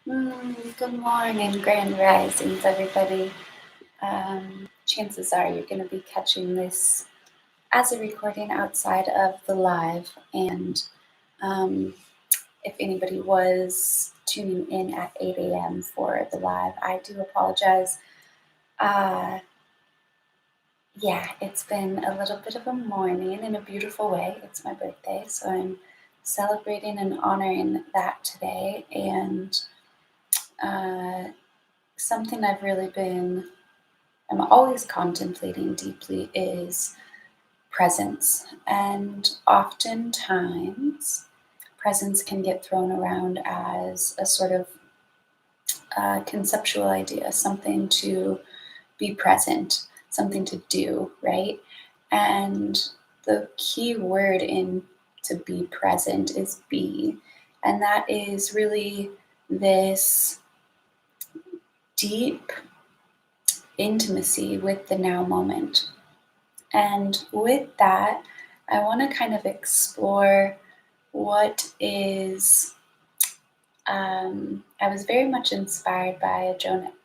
Good morning, grand risings, everybody. Chances are you're going to be catching this as a recording outside of the live. And if anybody was tuning in at 8 a.m. for the live, I do apologize. Uh, yeah, it's been a little bit of a morning in a beautiful way. It's my birthday, so I'm celebrating and honoring that today. And uh, something I'm always contemplating deeply is presence. And oftentimes, presence can get thrown around as a sort of conceptual idea, something to be present, something to do, right? And the key word in to be present is be. And that is really this deep intimacy with the now moment. And with that, I want to kind of explore what is. I was very much inspired by a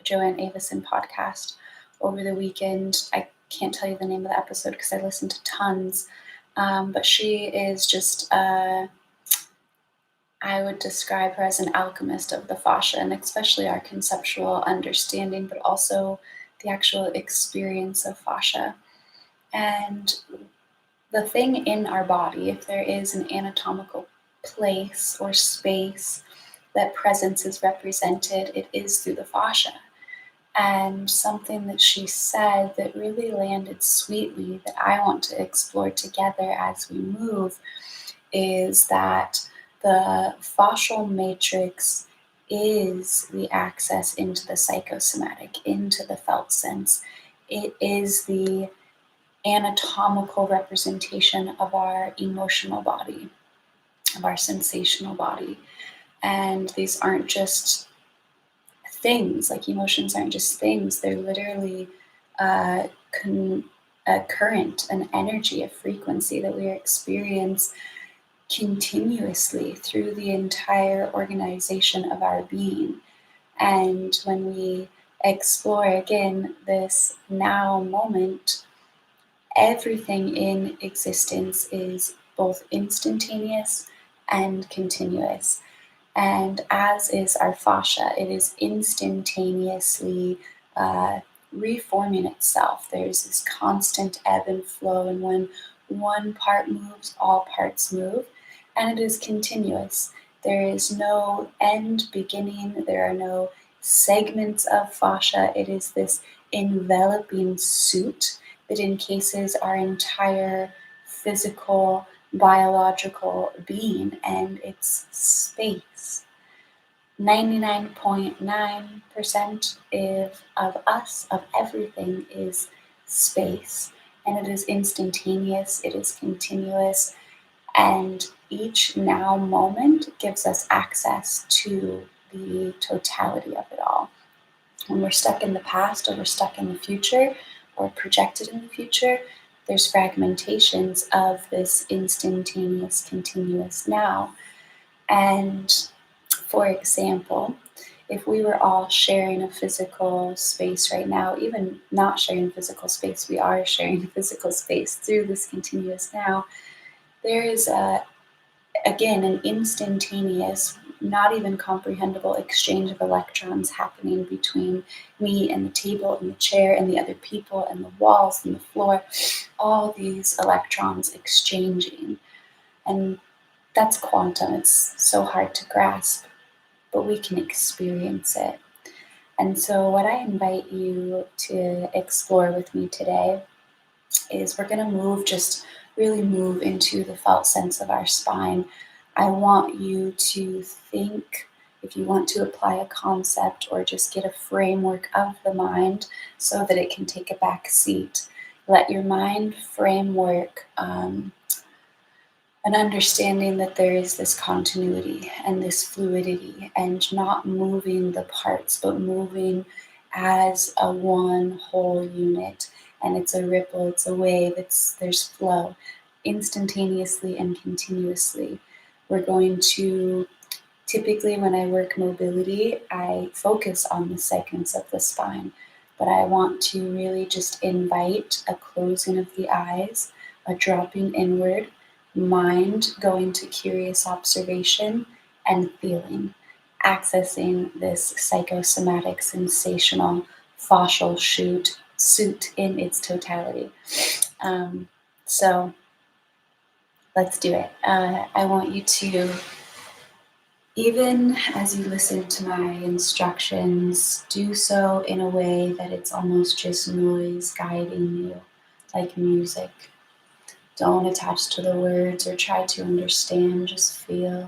Joanne Avison podcast over the weekend. I can't tell you the name of the episode because I listened to tons, but she is just, I would describe her as an alchemist of the fascia, and especially our conceptual understanding, but also the actual experience of fascia. And the thing in our body, if there is an anatomical place or space that presence is represented, it is through the fascia. And something that she said that really landed sweetly that I want to explore together as we move is that the fascial matrix is the access into the psychosomatic, into the felt sense. It is the anatomical representation of our emotional body, of our sensational body. And these aren't just things, like emotions aren't just things, they're literally uh, a current, an energy, a frequency that we experience continuously through the entire organization of our being. And when we explore again this now moment, everything in existence is both instantaneous and continuous. And as is our fascia, it is instantaneously reforming itself. There's this constant ebb and flow, and when one part moves, all parts move, and it is continuous. There is no end, beginning, there are no segments of fascia. It is this enveloping suit that encases our entire physical, biological being and its space. 99.9% of us, of everything, is space. And it is instantaneous, it is continuous, and each now moment gives us access to the totality of it all. When we're stuck in the past or we're stuck in the future or projected in the future, there's fragmentations of this instantaneous, continuous now. And for example, if we were all sharing a physical space right now, even not sharing physical space, we are sharing physical space through this continuous now, there is again an instantaneous, not even comprehensible exchange of electrons happening between me and the table and the chair and the other people and the walls and the floor, all these electrons exchanging. And that's quantum. It's so hard to grasp, but we can experience it. And so, what I invite you to explore with me today is we're going to really move into the felt sense of our spine. I want you to think, if you want to apply a concept or just get a framework of the mind so that it can take a back seat. Let your mind framework an understanding that there is this continuity and this fluidity and not moving the parts, but moving as a one whole unit. And it's a ripple, it's a wave, there's flow instantaneously and continuously. We're going to Typically, when I work mobility, I focus on the segments of the spine, but I want to really just invite a closing of the eyes, a dropping inward, mind going to curious observation, and feeling, accessing this psychosomatic, sensational, fascial suit in its totality. So let's do it. I want you to, even as you listen to my instructions, do so in a way that it's almost just noise guiding you, like music. Don't attach to the words or try to understand, just feel.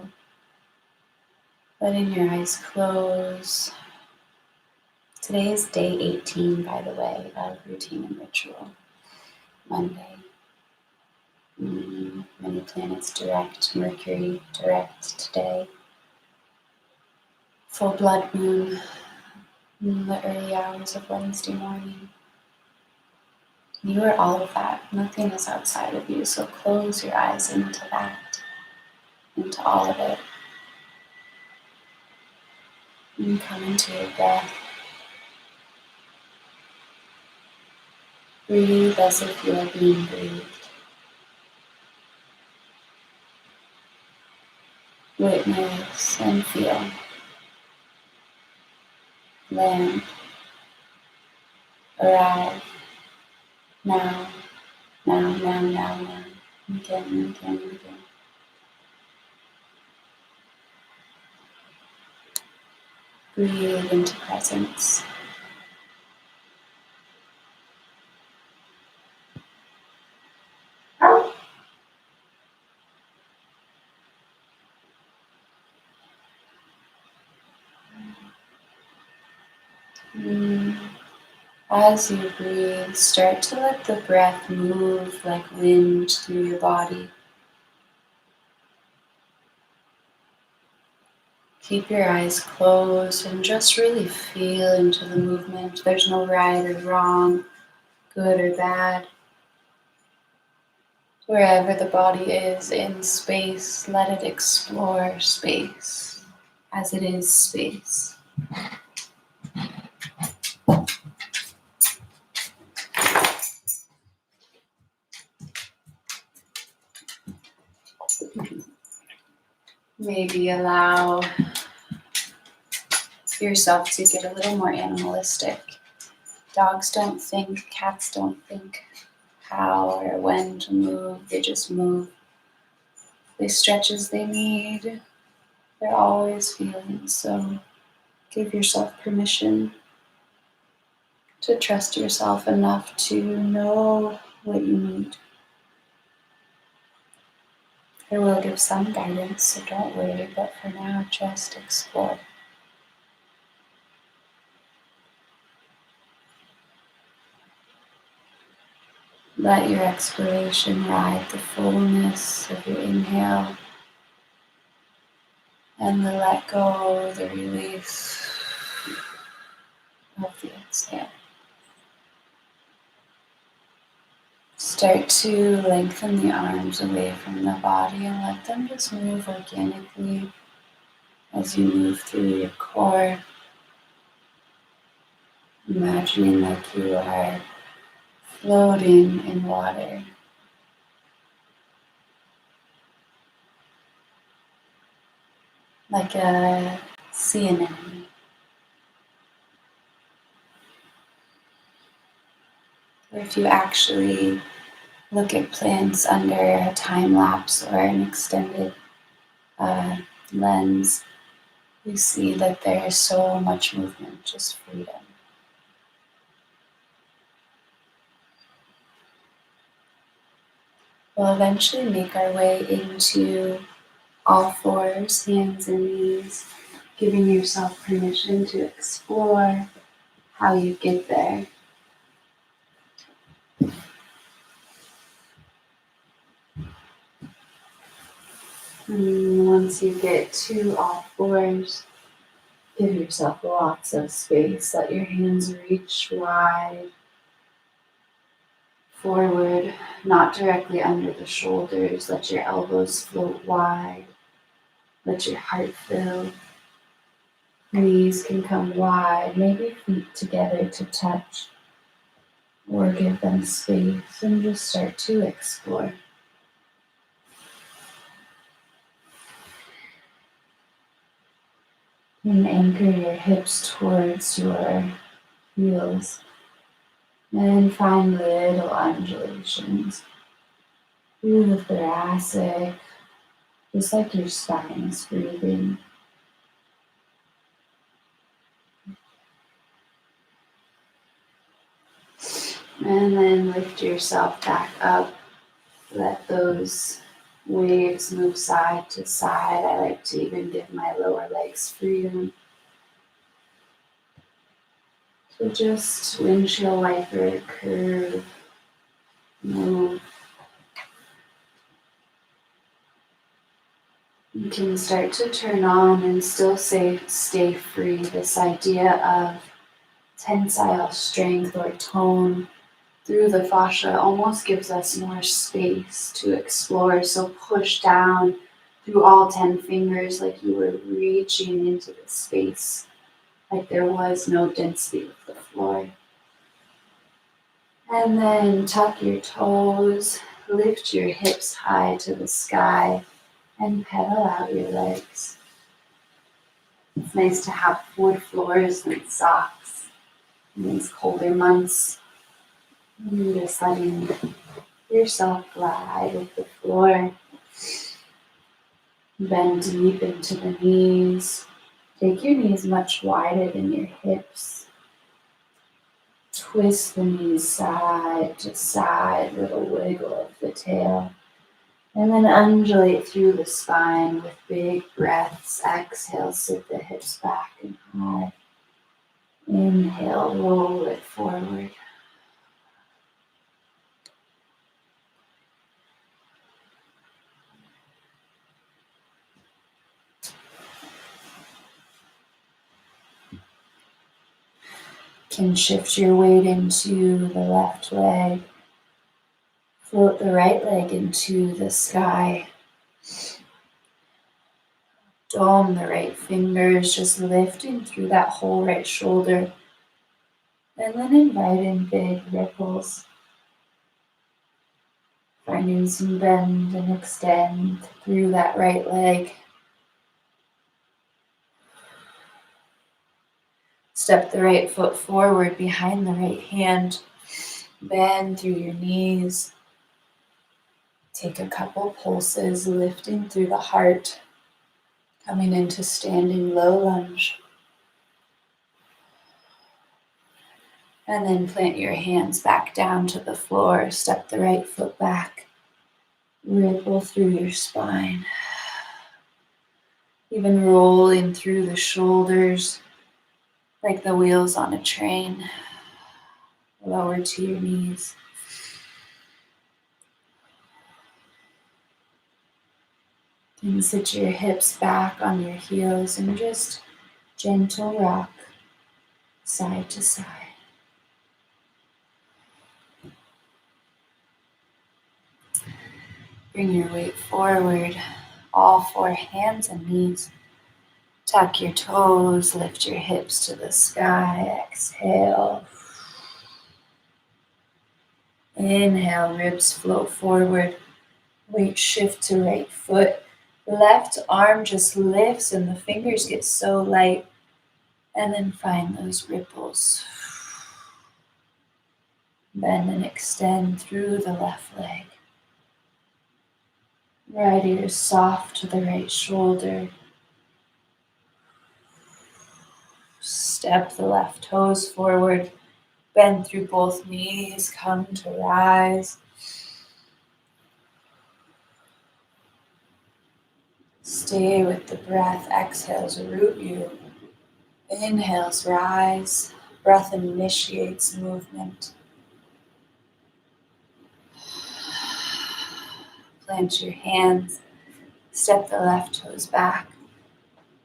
Letting your eyes close. Today is day 18, by the way, of routine and ritual. Monday. Many planets direct, Mercury direct today. Full blood moon in the early hours of Wednesday morning. You are all of that. Nothing is outside of you. So close your eyes into that, into all of it. And come into your breath. Breathe as if you are being breathed. Witness and feel. Land. Arrive. Now. Now, now, now, now. Again, and again, and again. Breathe into presence. As you breathe, start to let the breath move like wind through your body. Keep your eyes closed and just really feel into the movement. There's no right or wrong, good or bad. Wherever the body is in space, let it explore space as it is space. Maybe allow yourself to get a little more animalistic. Dogs don't think, cats don't think how or when to move, they just move. They stretch as they need. They're always feeling, so give yourself permission to trust yourself enough to know what you need. I will give some guidance, so don't worry, but for now, just explore. Let your exploration ride the fullness of your inhale and the let go, the release of the exhale. Start to lengthen the arms away from the body and let them just move organically as you move through your core. Imagining like you are floating in water. Like a sea anemone. Or if you actually look at plants under a time lapse or an extended lens, you see that there is so much movement, just freedom. We'll eventually make our way into all fours, hands and knees, giving yourself permission to explore how you get there. And once you get to all fours, give yourself lots of space. Let your hands reach wide forward, not directly under the shoulders. Let your elbows float wide. Let your heart fill. Knees can come wide, maybe feet together to touch, or give them space and just start to explore. And anchor your hips towards your heels and find little undulations through the thoracic, just like your spine is breathing. And then lift yourself back up. Let those waves move side to side. I like to even give my lower legs freedom. So just windshield wiper, curve, move. You can start to turn on and still stay free. This idea of tensile strength or tone through the fascia almost gives us more space to explore. So push down through all 10 fingers like you were reaching into the space, like there was no density with the floor. And then tuck your toes, lift your hips high to the sky, and pedal out your legs. It's nice to have wood floors and socks in these colder months. And just letting yourself glide with the floor. Bend deep into the knees. Take your knees much wider than your hips. Twist the knees side to side, little wiggle of the tail. And then undulate through the spine with big breaths. Exhale, sit the hips back and high. Inhale, roll it forward. Can shift your weight into the left leg. Float the right leg into the sky. Dome the right fingers, just lifting through that whole right shoulder. And then invite in big ripples. Finding some bend and extend through that right leg. Step the right foot forward behind the right hand. Bend through your knees. Take a couple pulses, lifting through the heart. Coming into standing low lunge. And then plant your hands back down to the floor. Step the right foot back. Ripple through your spine. Even rolling through the shoulders like the wheels on a train. Lower to your knees. And sit your hips back on your heels and just gentle rock side to side. Bring your weight forward, all four hands and knees. Tuck your toes, lift your hips to the sky. Exhale. Inhale, ribs float forward. Weight shift to right foot. Left arm just lifts and the fingers get so light. And then find those ripples. Bend and extend through the left leg. Right ear soft to the right shoulder. Step the left toes forward. Bend through both knees. Come to rise. Stay with the breath. Exhales root you. Inhales rise. Breath initiates movement. Plant your hands. Step the left toes back.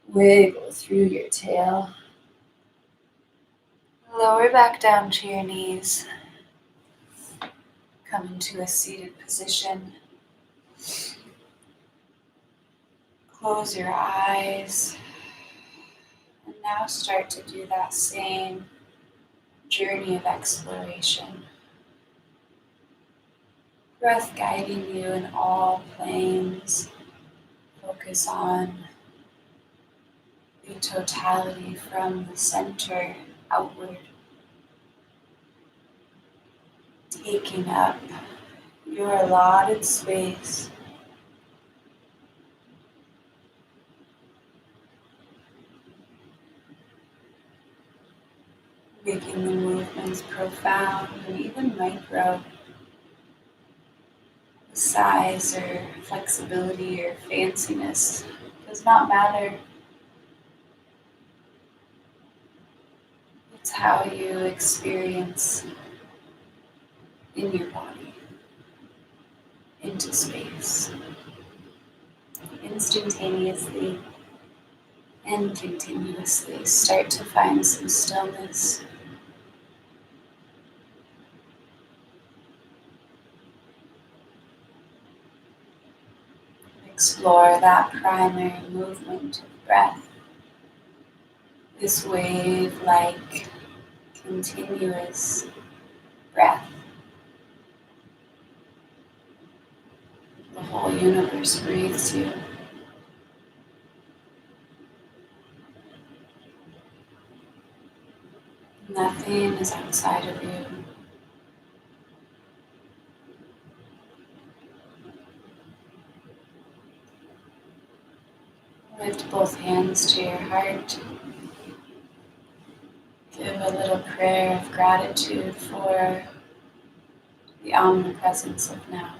Wiggle through your tail. Lower back down to your knees. Come into a seated position. Close your eyes and now start to do that same journey of exploration. Breath guiding you in all planes. Focus on the totality from the center outward, taking up your allotted space. Making the movements profound and even micro. The size or flexibility or fanciness does not matter. It's how you experience in your body, into space, instantaneously and continuously. Start to find some stillness. Explore that primary movement of breath, this wave-like continuous breath. The whole universe breathes you. Nothing is outside of you. Lift both hands to your heart. Give a little prayer of gratitude for the omnipresence of now,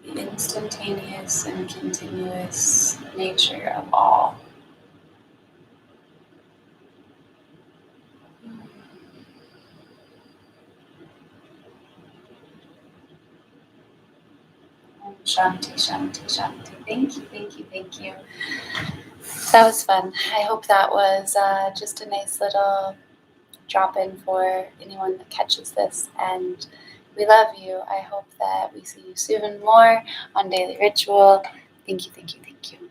the instantaneous and continuous nature of all. Shanti, Shanti, Shanti. Thank you, thank you, thank you. That was fun. I hope that was just a nice little drop in for anyone that catches this. And we love you. I hope that we see you soon more on Daily Ritual. Thank you, thank you, thank you.